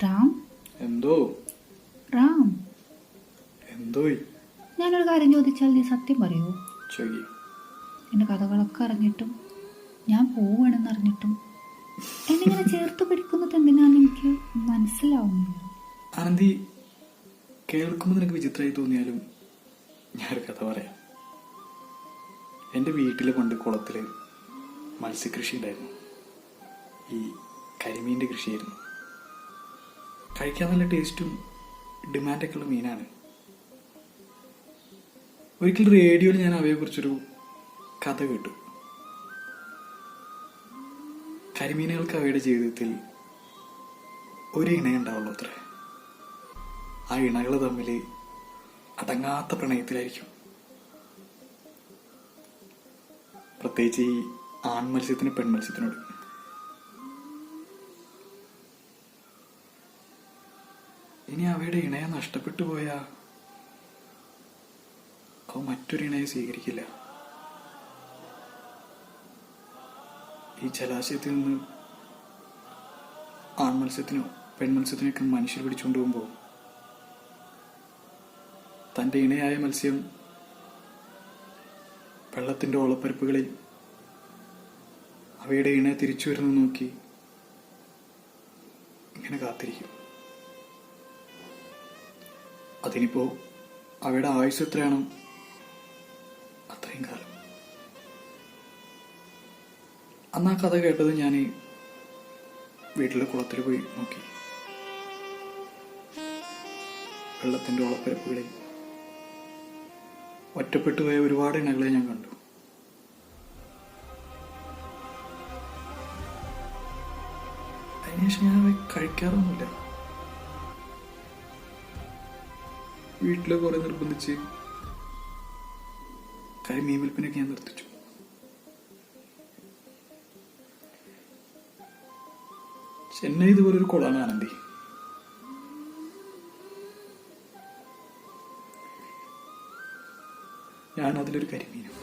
രാം എന്തോ രാം എന്തോ ഞാനൊരു കാര്യം ചോദിച്ചാൽ നീ സത്യം പറയുമോ? ചോദി. എൻ്റെ കഥകളൊക്കെ അറിഞ്ഞിട്ടും ഞാൻ പോവുകയാണെന്ന് അറിഞ്ഞിട്ടും എന്നിങ്ങനെ ചേർത്ത് പിടിക്കുന്നത് എന്തിനാന്ന് എനിക്ക് മനസ്സിലാവുന്നില്ല. ആനന്ദി, കേൾക്കുമ്പോൾ നിനക്ക് വിചിത്രമായി തോന്നിയാലും ഞാനൊരു കഥ പറയാം. എൻ്റെ വീട്ടിൽ പണ്ട് കുളത്തിൽ മത്സ്യകൃഷി ഉണ്ടായിരുന്നു. ഈ കരിമീൻ്റെ കൃഷിയായിരുന്നു. കഴിക്കാൻ നല്ല ടേസ്റ്റും ഡിമാൻഡൊക്കെ ഉള്ള മീനാണ്. ഒരിക്കൽ റേഡിയോയിൽ ഞാൻ അവയെക്കുറിച്ചൊരു കഥ കേട്ടു. കരിമീനുകൾക്ക് അവയുടെ ജീവിതത്തിൽ ഒരു ഇണയുണ്ടാവുള്ളൂ അത്രേ. ആ ഇണകൾ തമ്മിൽ അടങ്ങാത്ത പ്രണയത്തിലായിരിക്കും. പ്രത്യേകിച്ച് ഈ ആൺമത്സ്യത്തിന് പെൺമത്സ്യത്തിനോട്. ഇനി അവയുടെ ഇണയെ നഷ്ടപ്പെട്ടു പോയാൽ അവ മറ്റൊരു ഇണയെ സ്വീകരിക്കില്ല. ഈ ജലാശയത്തിൽ നിന്ന് ആൺമത്സ്യത്തിനോ പെൺമത്സ്യത്തിനൊക്കെ മനുഷ്യർ പിടിച്ചുകൊണ്ട് പോകുമ്പോൾ തൻ്റെ ഇണയായ മത്സ്യം വെള്ളത്തിൻ്റെ ഓളപ്പരപ്പുകളിൽ അവയുടെ ഇണയെ തിരിച്ചു വരുന്നു നോക്കി ഇങ്ങനെ കാത്തിരിക്കും. അതിനിപ്പോ അവയുടെ ആയുസ് എത്രയാണോ അത്രയും കാലം. അന്ന് ആ കഥ കേട്ടത് ഞാൻ വീട്ടിലെ കുളത്തിൽ പോയി നോക്കി. വെള്ളത്തിൻ്റെ ഓളപ്പരപ്പുകളിൽ ഒറ്റപ്പെട്ടുപോയ ഒരുപാട് ഇണകളെ ഞാൻ കണ്ടു. അതിനുശേഷം ഞാൻ അവയെ കഴിക്കാറൊന്നുമില്ല. വീട്ടിലെ കുറെ നിർബന്ധിച്ച് കരിമീൻ വിൽപ്പനയൊക്കെ ഞാൻ നിർത്തിച്ചു. ചെന്നൈ ഇതുപോലൊരു കുളമാണ് ആനന്ദി. ഞാൻ അതിലൊരു കരിമീനും.